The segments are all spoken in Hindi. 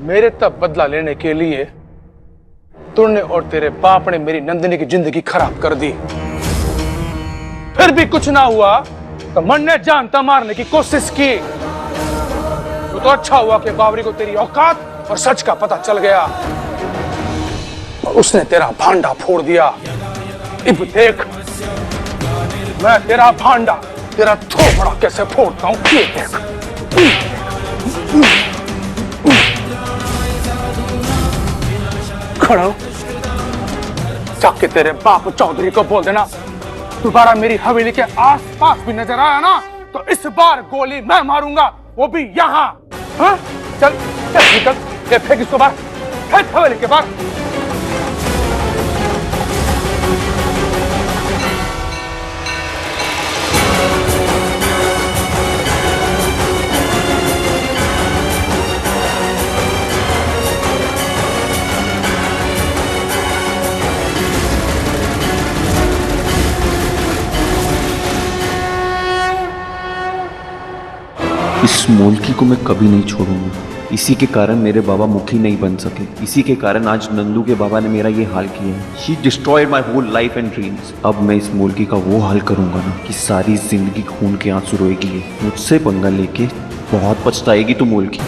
मेरे तब बदला लेने के लिए तूने और तेरे बाप ने मेरी नंदिनी की जिंदगी खराब कर दी। फिर भी कुछ ना हुआ तो मन ने जानता मारने की कोशिश की। तो अच्छा हुआ कि बावरी को तेरी औकात और सच का पता चल गया और उसने तेरा भांडा फोड़ दिया। अब देख मैं तेरा भांडा, तेरा थोपड़ा कैसे फोड़ता हूं, ये देख। खड़ा हो, जाके तेरे बाप चौधरी को बोल देना दोबारा मेरी हवेली के आसपास भी नजर आया ना तो इस बार गोली मैं मारूंगा, वो भी यहाँ। हाँ? चल चल निकल, ये फेंक इसको बाहर, फेंक हवेली के बाहर। इस मोलकी को मैं कभी नहीं छोड़ूंगा। इसी के कारण मेरे बाबा मुखी नहीं बन सके। इसी के कारण आज नंदू के बाबा ने मेरा ये हाल किया है। She destroyed my whole life and dreams। अब मैं इस मोलकी का वो हाल करूंगा ना कि सारी जिंदगी खून के आंसू रोएगी। मुझसे पंगा लेके बहुत पछताएगी तू मोलकी।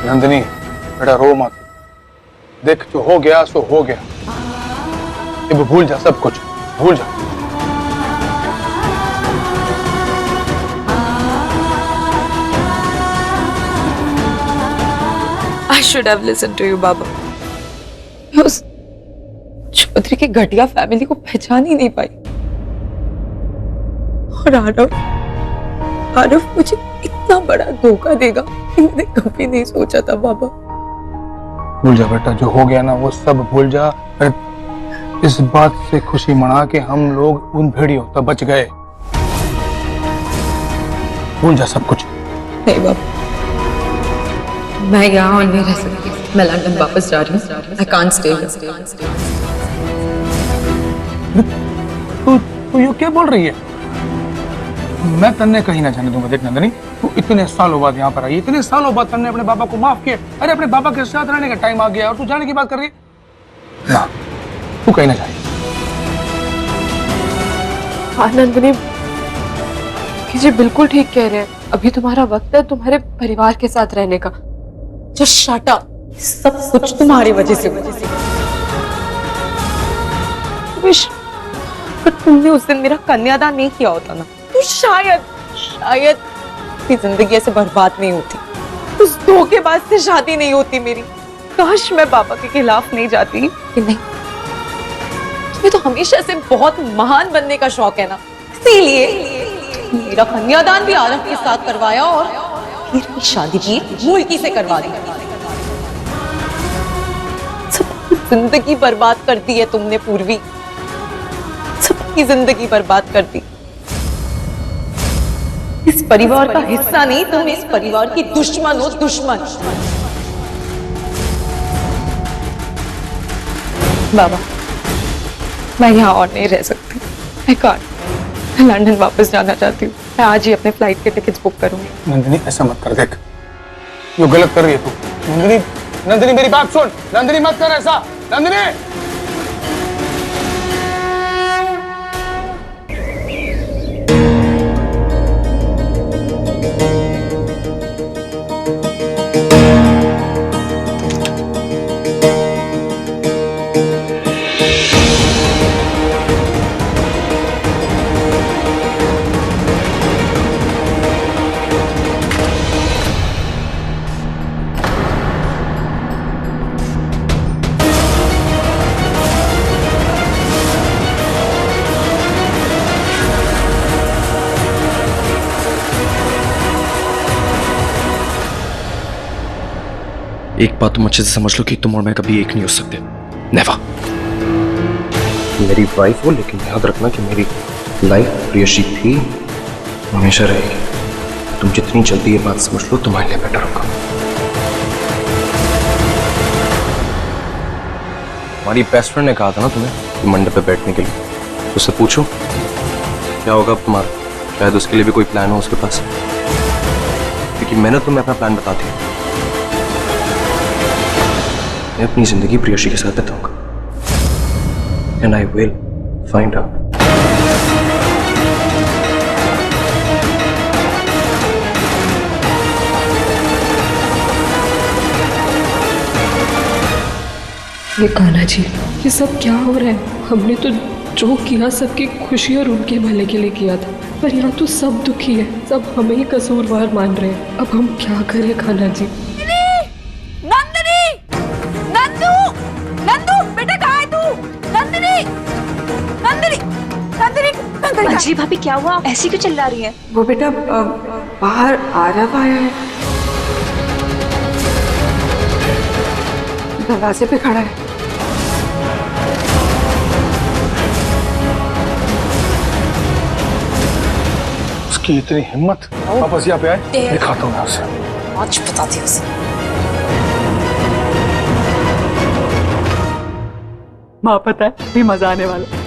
नंदिनी बेटा रो मत, देख जो हो गया सो हो गया। अब भूल जा, सब कुछ भूल जा। I should have listened to you, बाबा। मैं उस चौधरी की घटिया फैमिली को पहचान ही नहीं पाई। और आरव मुझे इतना बड़ा धोखा देगा मैंने कभी नहीं सोचा था बाबा। भूल जा बेटा, जो हो गया ना वो सब भूल जा। इस बात से खुशी मना के हम लोग उन भेड़ियों तक बच गए। भूल जा सब कुछ। नहीं बाबा, मैं यहाँ और नहीं रह सकती। मैं लंदन वापस जा रही हूँ। I can't stay here। तू ये क्या बोल रही है? मैं तन्ने कहीं ना जाने दूंगा। देख नंदिनी, तू इतने सालों बाद यहाँ पर आई, इतने सालों बाद तन्ने अपने बाबा को माफ किए। अरे अपने बाबा के साथ रहने का टाइम आ गया और तू जाने की बात कर रही है ना? तू कहीं ना जाए। हाँ नंदिनी, जी बिल्कुल ठीक कह रहे हैं। अभी तुम्हारा वक्त है तुम्हारे परिवार के साथ रहने का। Just shut up। सब कुछ तुम्हारी वजह से हुआ। पर तुमने उस दिन मेरा कन्यादान नहीं किया होता ना तो शायद जिंदगी ऐसे बर्बाद नहीं होती। उस धोखेबाज से शादी नहीं होती मेरी। काश मैं बाबा के खिलाफ नहीं जाती। कि नहीं, तुम्हें तो हमेशा से बहुत महान बनने का शौक है ना, इसीलिए मेरा कन्यादान भी आरव के साथ करवाया और फिर भी शादी भी मोलकी से करवा दी। सबकी जिंदगी बर्बाद कर दी है तुमने पूर्वी, सबकी जिंदगी बर्बाद कर दी। इस परिवार का हिस्सा नहीं, तुम इस परिवार की दुश्मन हो, दुश्मन। बाबा, मैं यहाँ और नहीं रह सकती। मैं लंदन वापस जाना चाहती हूँ। मैं आज ही अपने फ्लाइट के टिकट्स बुक करूंगी। नंदिनी ऐसा मत कर, देख ये गलत कर रही है तू। नंदिनी मेरी बात सुन। नंदिनी मत कर ऐसा। नंदिनी एक बात तुम अच्छे से समझ लो कि तुम और मैं कभी एक नहीं हो सकते। नेवर। मेरी वाइफ हो, लेकिन याद रखना कि मेरी लाइफ प्रियशी थी, हमेशा रहेगी। तुम जितनी जल्दी ये बात समझ लो तुम्हारे लिए बेटर होगा। हमारी बेस्ट फ्रेंड ने कहा था ना तुम्हें कि मंडप पे बैठने के लिए, उससे पूछो क्या होगा अब तुम्हारा। शायद उसके लिए भी कोई प्लान हो उसके पास, क्योंकि मैंने तुम्हें अपना प्लान बता दिया। मैं अपनी जिंदगी प्रियशी के साथ बिताऊंगा, and I will find out. ये कान्हा जी, ये सब क्या हो रहा है? हमने तो जो किया सबकी खुशी और उनके भले के लिए किया था, पर यहाँ तो सब दुखी है, सब हमें ही कसूरवार मान रहे हैं। अब हम क्या करें कान्हा जी? नंदिनी! नंदू! नंदू! बेटा कहाँ है तू? नंदिनी! नंदिनी! नंदिनी! नंदिनी! जी भाभी क्या हुआ? ऐसी क्यों चिल्ला रही है? वो बेटा बाहर आरव आया है, दरवाजे पे खड़ा है। उसकी इतनी हिम्मत, वापस यहाँ पे आए। दिखाता हूँ मैं उसे। आज बताती हूँ उसे। माँ पता है भी मजा आने वाला है।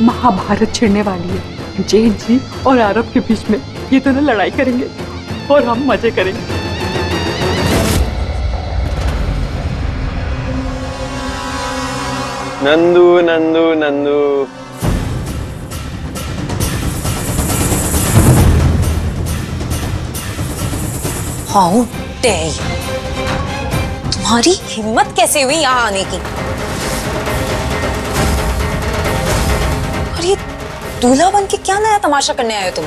महाभारत छिड़ने वाली है। जैन जी और आरब के बीच में ये दोनों लड़ाई करेंगे और हम मजे करेंगे। Nandu Nandu Nandu, how dare you! तुम्हारी हिम्मत कैसे हुई यहाँ आने की? और ये दूल्हा बन के क्या नया तमाशा करने आए हो तुम?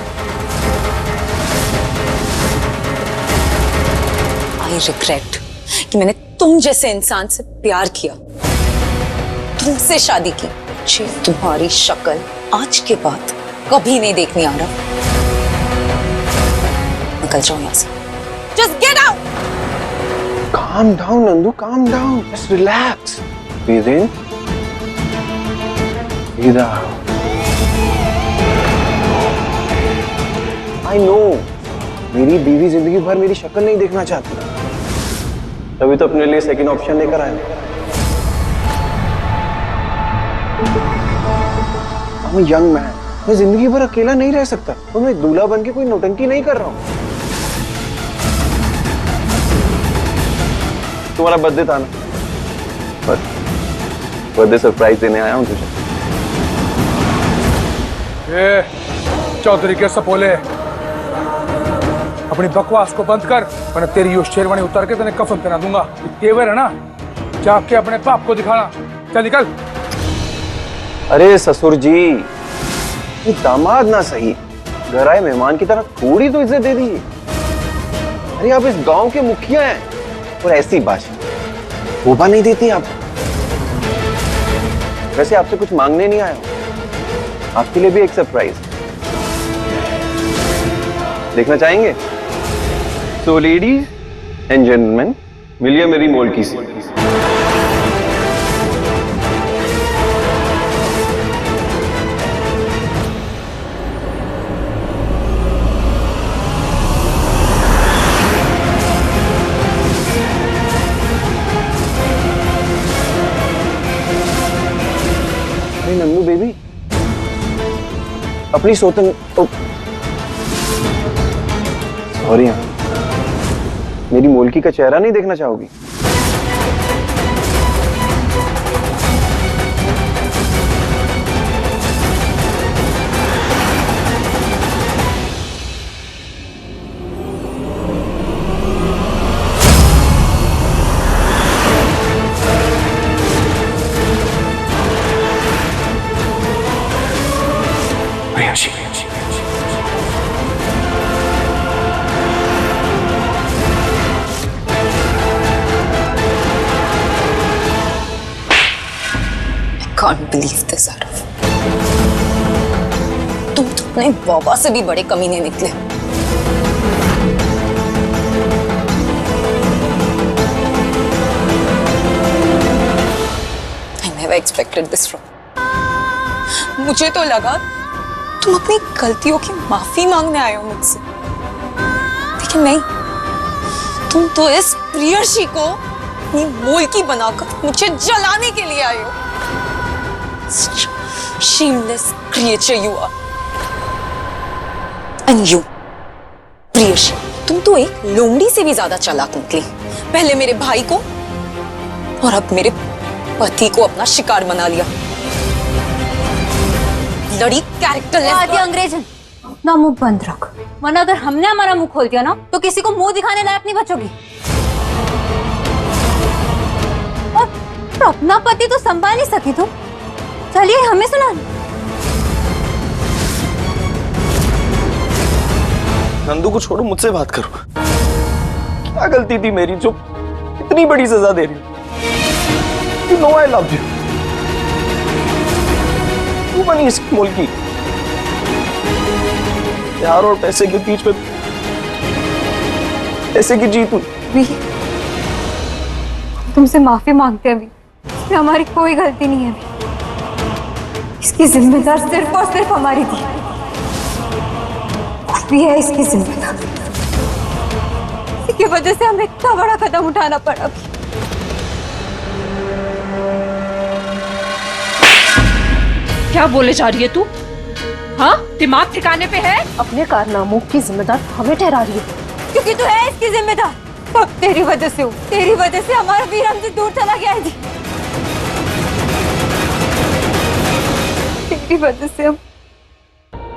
आई रिग्रेट कि मैंने तुम जैसे इंसान से प्यार किया, तुमसे शादी की। मुझे तुम्हारी शक्ल आज के बाद कभी नहीं देखनी आ रहा। निकल जाओ यहाँ से। Just get out! calm down Nandu, calm down, just relax, breathe in, breathe out. I know, मेरी बीवी जिंदगी भर मेरी शक्ल नहीं देखना चाहती, तभी तो अपने लिए सेकंड ऑप्शन लेकर आया। I'm a young man, मैं जिंदगी भर अकेला नहीं रह सकता, तो मैं दूल्हा बन के कोई नौटंकी नहीं कर रहा हूँ। तुम्हारा बर्थडे था ना, बर्थडे सरप्राइज देने आया हूँ तुझे। ये चौधरी के सपोले, अपनी बकवास को बंद कर, वरना तेरी ये शेरवानी उतार के तेने कफन पहना दूंगा। तेवर है ना, जाके अपने बाप को दिखाना। चल निकल। अरे ससुर जी, ये दामाद ना सही, घर आए मेहमान की तरह थोड़ी तो इज्जत दे दीजिए। अरे आप इस गांव के मुखिया हैं और ऐसी भाषा शोभा नहीं देती आप। वैसे आपसे कुछ मांगने नहीं आया हूं, आपके लिए भी एक सरप्राइज देखना चाहेंगे? तो लेडीज एंड जेंटलमैन, मिलिए मेरी मोलकी से। नंदू बेबी, अपनी सॉरी, मेरी मोलकी का चेहरा नहीं देखना चाहोगी? Can't believe this, Arav. तुम तो अपने बाबा से भी बड़े कमीने निकले। never expected this from. मुझे तो लगा तुम अपनी गलतियों की माफी मांगने आए हो मुझसे, लेकिन नहीं, तुम तो इस प्रियशी को अपनी मोलकी बनाकर मुझे जलाने के लिए आए हो। Shameless creature you are. And you, Priyashi, तुम तो एक लोमड़ी से भी ज्यादा चालाक निकली। पहले मेरे भाई को और अब मेरे पति को अपना शिकार बना लिया। लड़ी कैरेक्टरलेस। आदि अंग्रेजन, अपना मुंह बंद रख, वरना अगर हमने हमारा मुंह खोल दिया ना तो किसी को मुंह दिखाने लायक नहीं बचोगी। और अपना पति तो संभाल नहीं सकी तुम, चलिए हमें सुना। नंदू को छोड़ो, मुझसे बात करो। क्या गलती थी मेरी जो इतनी बड़ी सजा दे रही हो? You know I love you. तू बनी इस मोलकी। प्यार और पैसे के बीच में पैसे की जीत हुई। तुमसे माफी मांगते हैं अभी, इसमें हमारी कोई गलती नहीं है अभी। इसकी जिम्मेदार सिर्फ और सिर्फ हमारी थी, कुछ भी है इसकी जिम्मेदार। इसकी वजह से हमें इतना बड़ा कदम उठाना पड़ा। क्या बोले जा रही है तू? हाँ, दिमाग ठिकाने पे है? अपने कारनामों की जिम्मेदार हमें ठहरा रही है, क्योंकि तू है इसकी जिम्मेदार। सब तेरी वजह से हो, तेरी वजह से हमारा वीर हमसे दूर चला गया है। तेरी वजह से हम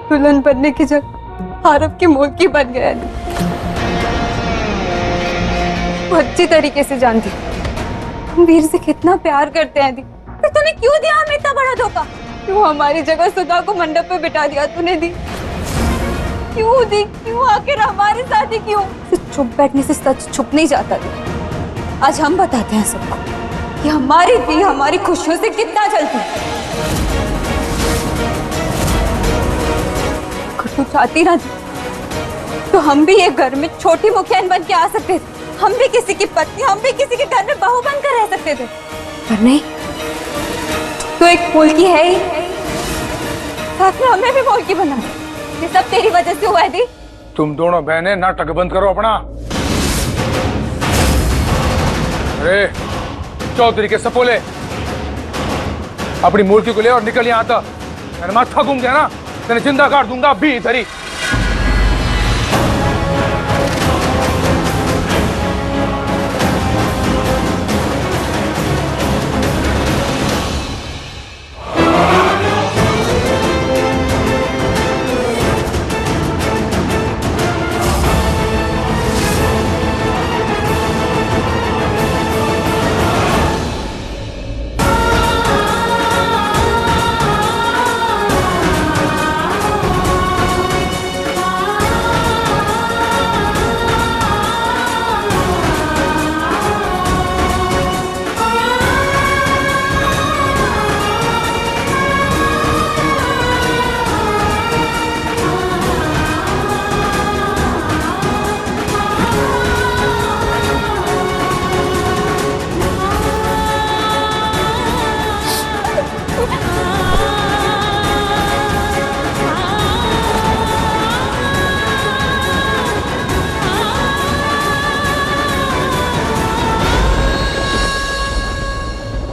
दुल्हन बनने की जगह आरब की मोलकी बन गए हैं। वो अच्छी तरीके से जानती हम वीर से कितना प्यार करते हैं। फिर तूने क्यों दिया हमें इतना बड़ा धोखा? क्यों हमारी जगह सुधा को मंडप पे बिठा दिया तूने? दी क्यों दी? क्यों आखिर हमारे साथ ही क्यों? चुप बैठने से सच छुप नहीं जाता दी। आज हम बताते हैं सबको कि हमारी दी हमारी खुशियों से कितना जलती है। अगर तू चाहती ना तो हम भी ये घर में छोटी मुखियान बन के आ सकते थे, हम भी किसी की पत्नी, हम भी किसी के घर में बहू बनकर रह सकते थे, पर नहीं, तो एक मोलकी है ही, साथ में हमें भी मोलकी बना। ये सब तेरी वजह से हुआ है दी। तुम दोनों बहनें नाटक बंद करो अपना। अरे चौधरी के सपोले, अपनी मूर्ति को ले और निकल यहाँ आता। मैंने माथा घूम गया ना, तेने जिंदा काट दूंगा अभी इधर ही।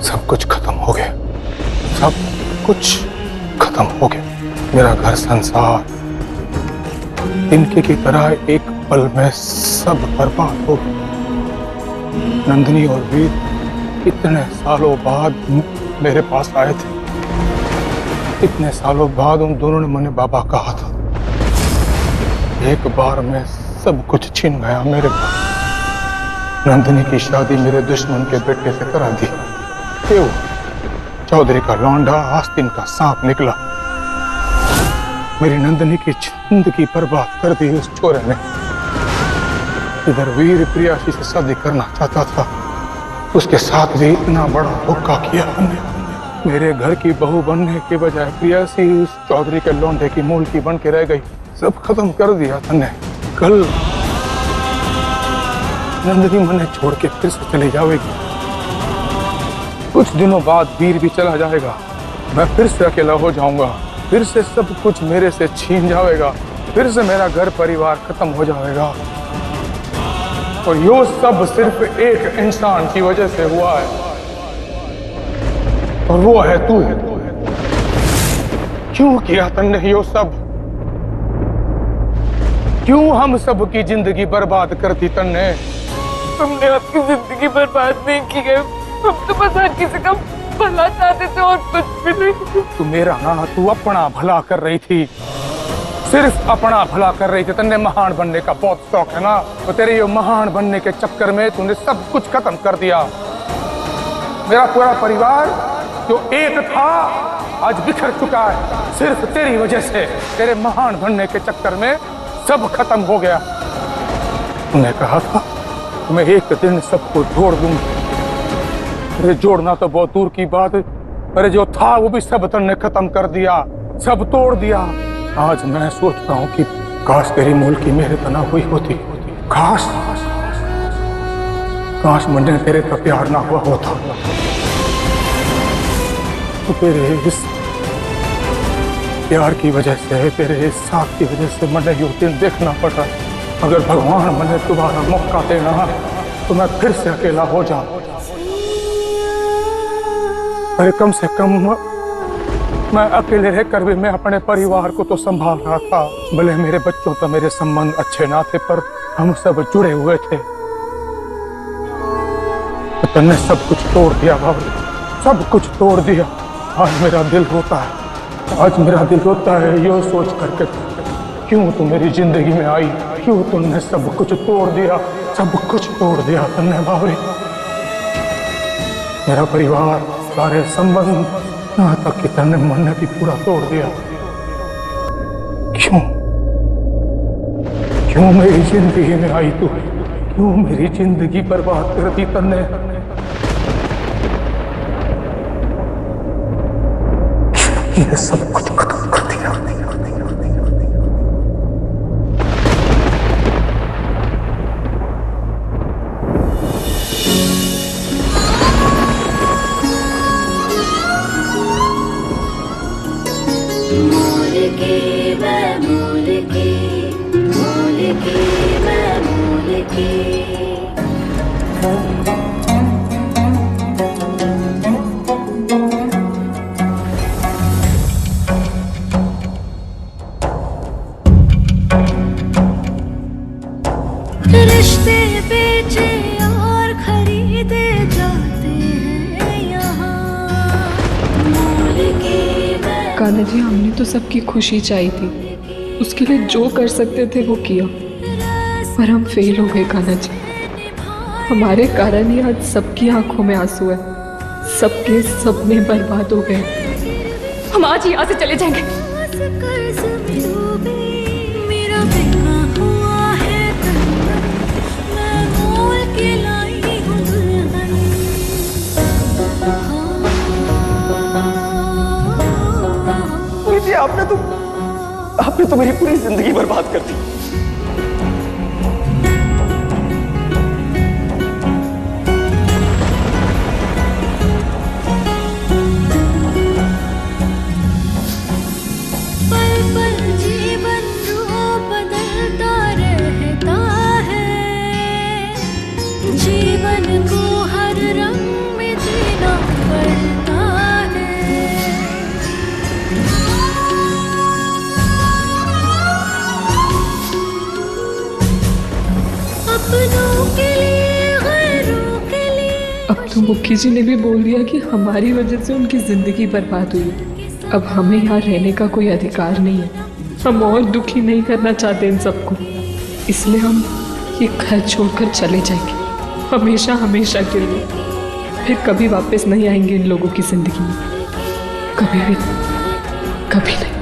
सब कुछ खत्म हो गया, सब कुछ खत्म हो गया। मेरा घर संसार इनके की तरह एक पल में सब बर्बाद हो गया। नंदिनी और वीर इतने सालों बाद मेरे पास आए थे, इतने सालों बाद उन दोनों ने मैंने बाबा कहा था। एक बार में सब कुछ छीन गया मेरे पास। नंदिनी की शादी मेरे दुश्मन के बेटे से करा दी। क्यों? चौधरी का लौंडा आस्तीन का सांप निकला। मेरी नंदिनी की जिंदगी बर्बाद कर दी उस छोरे ने। इधर वीर प्रियासी से शादी करना चाहता था, उसके साथ भी इतना बड़ा धोखा किया हमने। मेरे घर की बहू बनने के बजाय प्रियासी उस चौधरी के लौंडे की मूलकी बन के रह गई। सब खत्म कर दिया तन्ने। कल नंदिनी मने छोड़ के फिर से चली जाएगी। कुछ दिनों बाद वीर भी चला जाएगा, मैं फिर से अकेला हो जाऊंगा, फिर से सब कुछ मेरे से छीन जाएगा, फिर से मेरा घर परिवार खत्म हो जाएगा। और यो सब सिर्फ एक इंसान की वजह से हुआ है, और वो है तू। क्यों किया तन्ने यो सब? क्यों हम सब की जिंदगी बर्बाद कर दी तन्ने? हमने आपकी जिंदगी बर्बाद नहीं की है, हम तो बस हर किसी का भला चाहते थे और कुछ भी नहीं। तू मेरा ना, तू अपना भला कर रही थी, सिर्फ अपना भला कर रही थी। तन्ने महान बनने का बहुत शौक है ना, तो तेरे ये महान बनने के चक्कर में तूने सब कुछ खत्म कर दिया। मेरा पूरा परिवार जो एक था आज बिखर चुका है, सिर्फ तेरी वजह से। तेरे महान बनने के चक्कर में सब खत्म हो गया। तूने कहा था मैं एक दिन सबको जोड़ दूंगा। अरे जोड़ना तो बहुत दूर की बात है, अरे जो था वो भी सब तन्ने खत्म कर दिया, सब तोड़ दिया। आज मैं सोचता हूँ कि काश तेरी मुल्की मेरे तना हुई होती, काश काश मैंने तेरे का प्यार ना हुआ होता, तो तेरे इस प्यार की वजह से, तेरे इस साथ की वजह से मैंने ये दिन देखना पड़ा। अगर भगवान मैंने दोबारा मौका देना तो मैं फिर से अकेला हो जाऊं। अरे कम से कम मैं अकेले रहकर भी मैं अपने परिवार को तो संभाल रहा था। भले मेरे बच्चों तो मेरे संबंध अच्छे ना थे, पर हम सब जुड़े हुए थे। तो तन्ने सब कुछ तोड़ दिया बाबू, सब कुछ तोड़ दिया। आज मेरा दिल रोता है, आज मेरा दिल रोता है यो सोच करके, क्यों तू मेरी जिंदगी में आई, क्यों तुमने सब कुछ तोड़ दिया, सब कुछ तोड़ दिया तन्ने बाबरी। मेरा परिवार, सारे संबंध, यहाँ तक कि तन्ने मन ने भी पूरा तोड़ दिया। क्यों क्यों मेरी जिंदगी में आई तू, क्यों मेरी जिंदगी बर्बाद कर दी तन्ने? ये सब कुछ खत्म कर दिया। रिश्ते बेचे और खरीदे जाते हैं यहाँ। कान्हा जी, हमने तो सबकी खुशी चाहिए थी, उसके लिए जो कर सकते थे वो किया, पर हम फेल हो गए कान्हा जी। हमारे कारण ही आज सबकी आंखों में आंसू है, सबके सपने बर्बाद हो गए। हम आज यहाँ से चले जाएंगे। आपने तो मेरी पूरी जिंदगी बर्बाद कर दी। पल पल जीवन रूप बदलता रहता है, जीवन को हर रंग में जीना पड़ता है। अब तो मुखी जी ने भी बोल दिया कि हमारी वजह से उनकी जिंदगी बर्बाद हुई। अब हमें यहाँ रहने का कोई अधिकार नहीं है। हम और दुखी नहीं करना चाहते इन सबको, इसलिए हम ये घर छोड़कर चले जाएंगे, हमेशा हमेशा के लिए। फिर कभी वापस नहीं आएंगे इन लोगों की जिंदगी में, कभी भी, कभी नहीं।